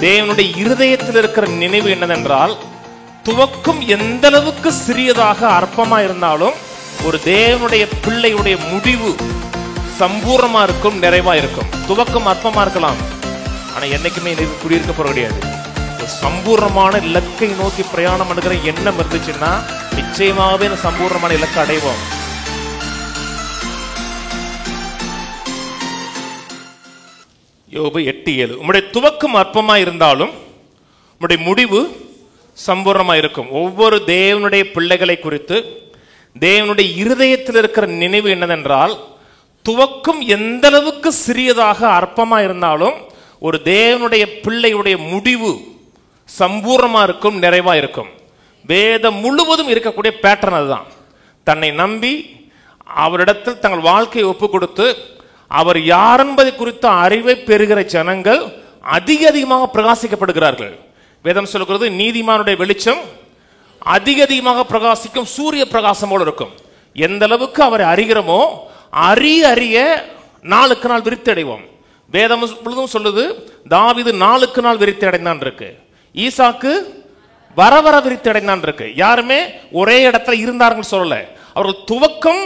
தேவனுடைய இருதயத்தில் இருக்கிற நினைவு என்னதென்றால், துவக்கம் எந்த அளவுக்கு சிறியதாக அற்பமா இருந்தாலும் ஒரு தேவனுடைய பிள்ளையுடைய முடிவு சம்பூர்ணமா இருக்கும், நிறைவா இருக்கும். துவக்கம் அற்பமா இருக்கலாம், ஆனா என்னைக்குமே குடியிருக்க போற கிடையாது. சம்பூர்ணமான இலக்கை நோக்கி பிரயாணம் பண்ணுகிற எண்ணம் இருந்துச்சுன்னா நிச்சயமாகவே சம்பூர்ணமான இலக்கை அடைவோம். யோபு 8:7. உம்முடைய துவக்கம் அற்பமா இருந்தாலும் உம்முடைய முடிவு சம்பூர்ணமா இருக்கும். ஒவ்வொரு தேவனுடைய பிள்ளைகளை குறித்து தேவனுடைய இருதயத்தில் இருக்கிற நினைவு என்னதென்றால், துவக்கம் எந்த அளவுக்கு சிறியதாக அற்பமா இருந்தாலும் ஒரு தேவனுடைய பிள்ளையுடைய முடிவு சம்பூர்ணமா இருக்கும், நிறைவா இருக்கும். வேதம் முழுவதும் இருக்கக்கூடிய பேட்டர்ன் அதுதான். தன்னை நம்பி அவரிடத்தில் தங்கள் வாழ்க்கையை ஒப்பு கொடுத்து அவர் யார் என்பதை குறித்த அறிவை பெறுகிற ஜனங்கள் அதிகமாக பிரகாசிக்கப்படுகிறார்கள். வேதம் சொல்லுகிறது, நீதிமானுடைய வெளிச்சம் அதிகமாக பிரகாசிக்கும், சூரிய பிரகாசம் போல இருக்கும். எந்த அளவுக்கு அவரை அறிகிறோமோ அறிய நாளுக்கு நாள் விருத்தி அடைவோம். வேதம் முழுதும் சொல்லுது, தாவீது நாளுக்கு நாள் விருத்தி அடைந்தான் இருக்கு, ஈசாக்கு வர வர விருத்தி அடைந்தான் இருக்கு. யாருமே ஒரே இடத்துல இருந்தார்கள் சொல்லல. அவர்கள் துவக்கம்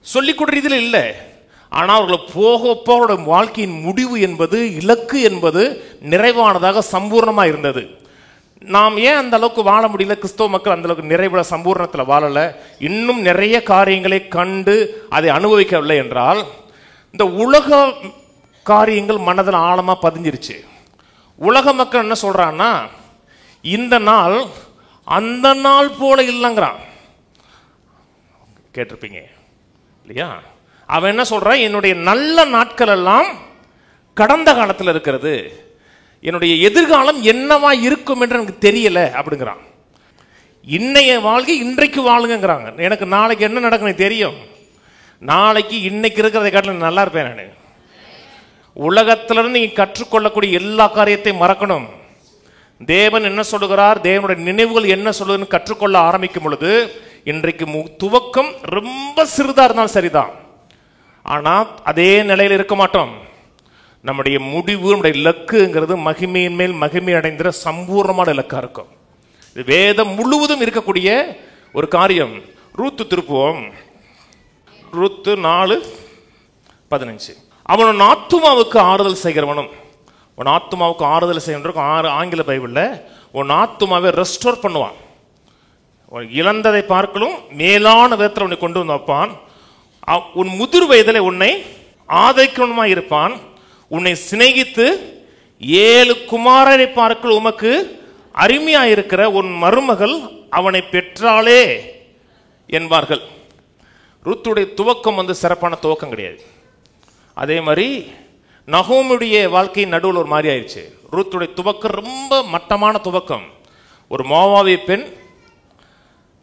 சொல்லிக் கொடுறதில் இல்லை, ஆனால் அவர்கள் போக போக வாழ்க்கையின் முடிவு என்பது, இலக்கு என்பது நிறைவானதாக சம்பூர்ணமாக இருந்தது. நாம் ஏன் அந்த அளவுக்கு வாழ முடியல? கிறிஸ்தவ மக்கள் அந்த அளவுக்கு நிறைவுள்ள சம்பூர்ணத்தில் வாழல. இன்னும் நிறைய காரியங்களை கண்டு அதை அனுபவிக்கவில்லை என்றால், இந்த உலக காரியங்கள் மனதில் ஆழமா பதிஞ்சிருச்சு. உலக மக்கள் என்ன சொல்றான்னா, இந்த நாள் அந்த நாள் போல இல்லைங்கிறான். கேட்டிருப்பீங்க இல்லையா? அவன் என்ன சொல்றான், என்னுடைய நல்ல நாட்கள் எல்லாம் கடந்த காலத்தில் இருக்கிறது, என்னுடைய எதிர்காலம் என்னவா இருக்கும் என்று எனக்கு தெரியல அப்படிங்கிறான். இன்னைய வாழ்க்கை இன்றைக்கு வாழுங்கிறாங்க. எனக்கு நாளைக்கு என்ன நடக்கும் தெரியும், நாளைக்கு இன்னைக்கு இருக்கிறதை காட்டிலும் நல்லா இருப்பேன் நான். உலகத்திலிருந்து நீ கற்றுக்கொள்ளக்கூடிய எல்லா காரியத்தையும் மறக்கணும். தேவன் என்ன சொல்லுகிறார், தேவனுடைய நினைவுகள் என்ன சொல்லுதுன்னு கற்றுக்கொள்ள ஆரம்பிக்கும் பொழுது, இன்றைக்கு துவக்கம் ரொம்ப சிறிதா இருந்தாலும் சரிதான், ஆனா அதே நிலையில் இருக்க மாட்டோம். நம்முடைய முடிவு, நம்முடைய இலக்குங்கிறது மகிமையின் மேல் மகிமை அடைந்த சம்பூர்ணமான இலக்கா இருக்கும். இது வேதம் முழுவதும் இருக்கக்கூடிய ஒரு காரியம். ரூத்து திருப்புவோம். ரூத்து 4:15. அவன் உன் ஆத்துமாவுக்கு ஆறுதல் செய்கிறவனும், உன் ஆத்துமாவுக்கு ஆறுதல் செய்கின்ற ஆங்கில பைபிள்ல உன் ஆத்துமாவை ரெஸ்டோர் பண்ணுவான். இழந்ததை பார்க்கலும் மேலான விதத்தில் உன்னை கொண்டு வந்து வைப்பான். உன் முதிர் வயதில் உன்னை ஆதரிக்கணுமா இருப்பான். உன்னை சிநேகித்து 7 குமாரரை பார்க்கல் உமக்கு அருமையாயிருக்கிற உன் மருமகள் அவனை பெற்றாளே என்பார்கள். ரூத்துடைய துவக்கம் சிறப்பான துவக்கம் கிடையாது. அதே மாதிரி நகோமுடைய வாழ்க்கை நடுவில் ஒரு மாதிரி ஆயிடுச்சு. ரூத்துடைய துவக்கம் ரொம்ப மட்டமான துவக்கம். ஒரு மோவாபிய பெண்,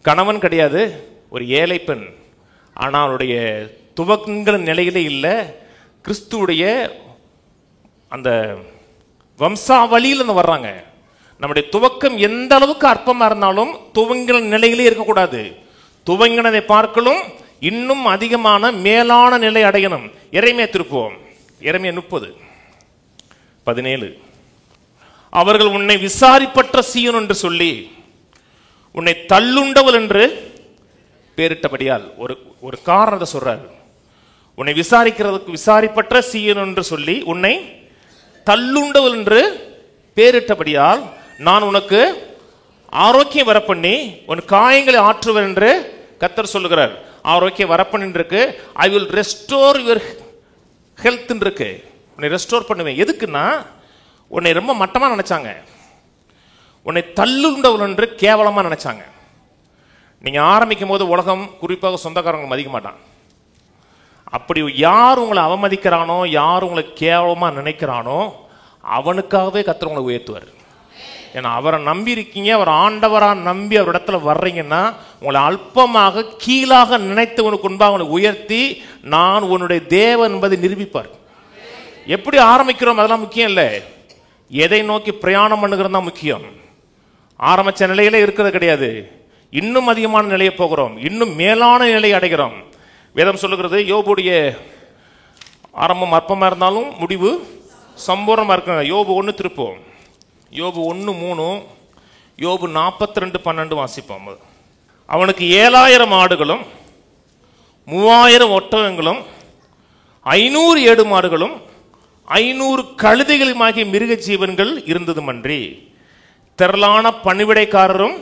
கணவன் கிடையாது, ஒரு ஏழை பெண். ஆனால் அவருடைய துவக்கங்கிற நிலையிலே இல்லை. கிறிஸ்துவுடைய அந்த வம்சாவளியில் வர்றாங்க. நம்முடைய துவக்கம் எந்த அளவுக்கு அற்பமாக இருந்தாலும் துவங்கின நிலையிலே இருக்கக்கூடாது. துவங்கினதை பார்க்கலும் இன்னும் அதிகமான மேலான நிலை அடையணும். எரேமியா திருப்புவோம். எரேமியா 30:17. அவர்கள் உன்னை விசாரிப்பற்ற சீயோன் என்று சொல்லி உன்னை தள்ளுண்டவள் என்று பேரிட்டபடியால், ஒரு காரணத்தை சொல்றாரு. உன்னை விசாரிப்பற்ற சீயோன் என்று சொல்லி உன்னை தள்ளுண்டவள் என்று பேரிட்டபடியால் நான் உனக்கு ஆரோக்கியம் வரப்பண்ணி உன் காயங்களை ஆற்றுவர் என்று கர்த்தர் சொல்லுகிறார். ஆரோக்கியம் வரப்பண்ணி இருக்கு. I will restore your health இருக்கு. உன்னை ரெஸ்டோர் பண்ணுவேன். எதுக்குன்னா, உன்னை ரொம்ப மட்டமா நினைச்சாங்க, உன்னை தள்ளுண்டவள் என்று கேவலமா நினைச்சாங்க. நீங்க ஆரம்பிக்கும் போது உலகம், குறிப்பாக சொந்தக்காரங்க மதிக்க மாட்டான். அப்படி யார் உங்களை அவமதிக்கிறானோ, யார் உங்களை கேவலமா நினைக்கிறானோ அவனுக்காகவே கர்த்தர் உங்களை உயர்த்துவார். ஏன்னா அவரை நம்பி இருக்கீங்க, அவர் ஆண்டவரா நம்பி அவர் இடத்துல வர்றீங்கன்னா உங்களை அல்பமாக கீழாக நினைத்தவனுக்கு முன்பாக அவனை உயர்த்தி நான் உன்னுடைய தேவன் என்பதை நிரூபிப்பார். எப்படி ஆரம்பிக்கிறோம் அதெல்லாம் முக்கியம் இல்லை, எதை நோக்கி பிரயாணம் பண்ணுகிறது தான் முக்கியம். ஆரம்பிச்ச நிலையில இருக்கிறது கிடையாது, இன்னும் அதிகமான நிலையை போகிறோம், இன்னும் மேலான நிலையை அடைகிறோம். வேதம் சொல்லுகிறது, யோபுடைய ஆரம்பம் அற்பமா இருந்தாலும் முடிவு சம்பூர்ணமா இருக்கு. யோபு 1 திருப்போம். யோபு 1:3, யோபு 42:12 வாசிப்போம். அவனுக்கு 7000 ஆடுகளும் 3000 ஒட்டகங்களும் 500 ஏடு மாடுகளும் 500 கழுதைகளுமாகிய மிருக ஜீவன்கள் இருந்ததுமன்றி திரளான பணிவிடைக்காரரும்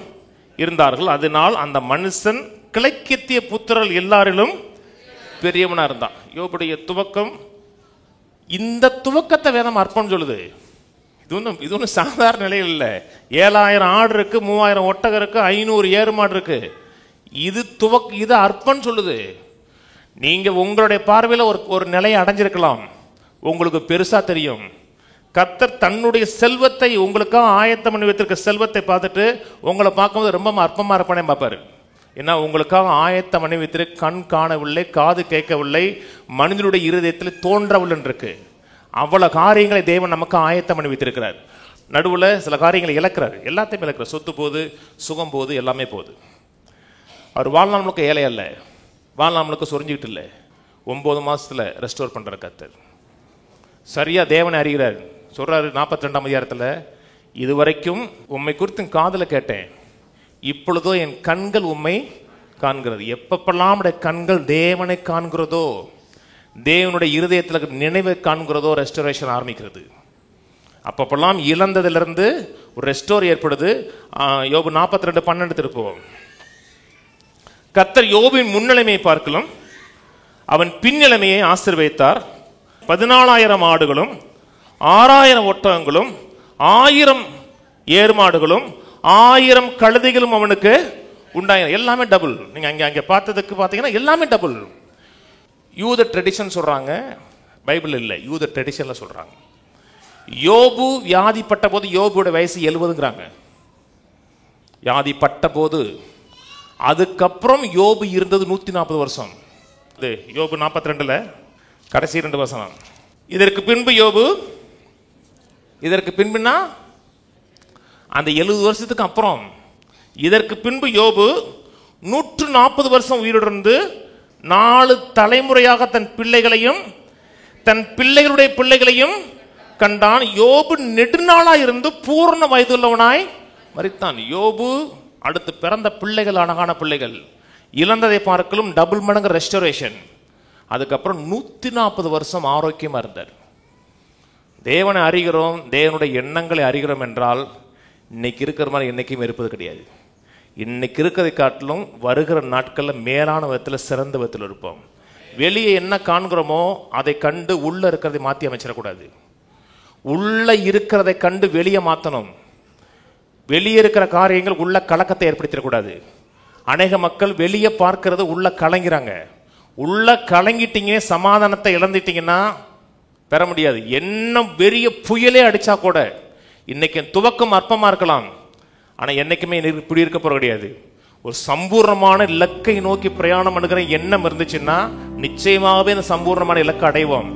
இருந்தார்கள். அதனால் அந்த மனுஷன் கிளைக்கெத்திய புத்திரர்கள் எல்லாரிலும் பெரியவனா இருந்தான். யோபுடைய துவக்கம், இந்த துவக்கத்தை வேதம் அர்ப்பணம் சொல்லுது. இது ஒன்றும் சாதாரண நிலையில் இல்லை. 7000 ஆடு இருக்கு, 3000 ஒட்டகம் இருக்கு, 500 ஏறு மாடு இருக்கு. இது அர்ப்பணம் சொல்லுது. நீங்க உங்களுடைய பார்வையில் ஒரு நிலையை அடைஞ்சிருக்கலாம், உங்களுக்கு பெருசா தெரியும். கர்த்தர் தன்னுடைய செல்வத்தை உங்களுக்காக ஆயத்தம் பண்ணி வைத்திருக்க செல்வத்தை பார்த்துட்டு உங்களை பார்க்கும்போது ரொம்ப அற்பமா இருப்பானே பார்ப்பாரு. ஏன்னா உங்களுக்காக ஆயத்தம் பண்ணி வைத்திருக்க கண் காணவில்லை, காது கேட்கவில்லை, மனிதனுடைய இருதயத்தில் தோன்றவில்லை இருக்கு. அவ்வளவு காரியங்களை தேவன் நமக்கு ஆயத்தம் பண்ணி வைத்திருக்கிறார். நடுவில் சில காரியங்களை இழக்கிறார், எல்லாத்தையும் இழக்கிறார். சொத்து போது, சுகம் போது, எல்லாமே போகுது. அவர் வாழ்நாள் முழுக்க ஏழை அல்ல, வாழ்நாள் முழுக்க சொரிஞ்சுக்கிட்டு இல்லை. 9 மாசத்துல ரெஸ்டோர் பண்ற கர்த்தர் சரியா தேவனை அறிகிறார். சொல்றாரு 42ஆம் அதிகாரத்துல, இதுவரைக்கும் உம்மை குறித்து காதுல கேட்டேன், இப்பொழுதோ என் கண்கள் உம்மை காண்கிறது. எப்பப்பெல்லாம் கண்கள் தேவனை காண்கிறதோ, தேவனுடைய இருதயத்தில் நினைவை காண்கிறதோ, ரெஸ்டோரேஷன் ஆரம்பிக்கிறது. அப்பப்பெல்லாம் இழந்ததிலிருந்து ஒரு ரெஸ்டோர் ஏற்படுது. யோபு 42:12 திருப்புவோம். கர்த்தர் யோபின் முன்னிலைமையை பார்க்கலாம், அவன் பின்னிலைமையை ஆசீர்வதித்தார். 14,000 ஆடுகளும் 6,000 ஒட்டகங்களும் 1000 ஏர்மாடுகளும் 1000 கழுதைகளும் அவனுக்கு உண்டாயின. எல்லாமே டபுள். நீங்க அங்க பார்த்ததுக்கு பார்த்தீங்கன்னா எல்லாமே டபுள். யூத ட்ரெடிஷன் சொல்றாங்க, பைபிள் இல்லை, யூத ட்ரெடிஷன்ல சொல்றாங்க. யோபு வியாதிப்பட்ட போது யோபுடைய வயசு 70ங்கிறாங்க. வியாதிப்பட்ட போது, அதுக்கப்புறம் யோபு இருந்தது 140 வருஷம். இது யோபு 42ல கடைசி 2 வசனம். இதற்கு பின்பு யோபு, இதற்கு பின்புனா அந்த 70 வருஷத்துக்கு அப்புறம், இதற்கு பின்பு யோபு 140 வருஷம் உயிரிழந்து 4 தலைமுறையாக தன் பிள்ளைகளையும் தன் பிள்ளைகளுடைய பிள்ளைகளையும் கண்டான். யோபு நெடுநாளா இருந்து பூர்ண வயதுள்ளவனாய் மரித்தான். யோபு அடுத்து பிறந்த பிள்ளைகள் அழகான பிள்ளைகள், இழந்ததை பார்க்கலும் டபுள் மடங்கு ரெஸ்டோரேஷன். அதுக்கப்புறம் 140 வருஷம் ஆரோக்கியமா இருந்தார். தேவனை அறிகிறோம், தேவனுடைய எண்ணங்களை அறிகிறோம் என்றால் இன்னைக்கு இருக்கிற மாதிரி என்னைக்கும் இருப்பது கிடையாது. இன்னைக்கு இருக்கிறதை காட்டிலும் வருகிற நாட்களில் மேலான விதத்தில் சிறந்த விதத்தில் இருப்போம். வெளியே என்ன காண்கிறோமோ அதை கண்டு உள்ள இருக்கிறதை மாற்றி அமைச்சிடக்கூடாது. உள்ள இருக்கிறதை கண்டு வெளியே மாற்றணும். வெளியே இருக்கிற காரியங்கள் உள்ள கலக்கத்தை ஏற்படுத்திடக்கூடாது. அநேக மக்கள் வெளியே பார்க்கறது உள்ள கலங்கிறாங்க. உள்ள கலங்கிட்டீங்க, சமாதானத்தை இழந்துட்டீங்கன்னா பெற முடியாது. என்ன பெரிய புயலே அடிச்சா கூட, இன்னைக்கு துவக்கம் அற்பமா இருக்கலாம், ஆனா என்னைக்குமே இப்படி இருக்க போற கிடையாது. ஒரு சம்பூர்ணமான இலக்கை நோக்கி பிரயாணம் பண்ணுகிற எண்ணம் இருந்துச்சுன்னா நிச்சயமாகவே இந்த சம்பூர்ணமான இலக்கை அடைவோம்.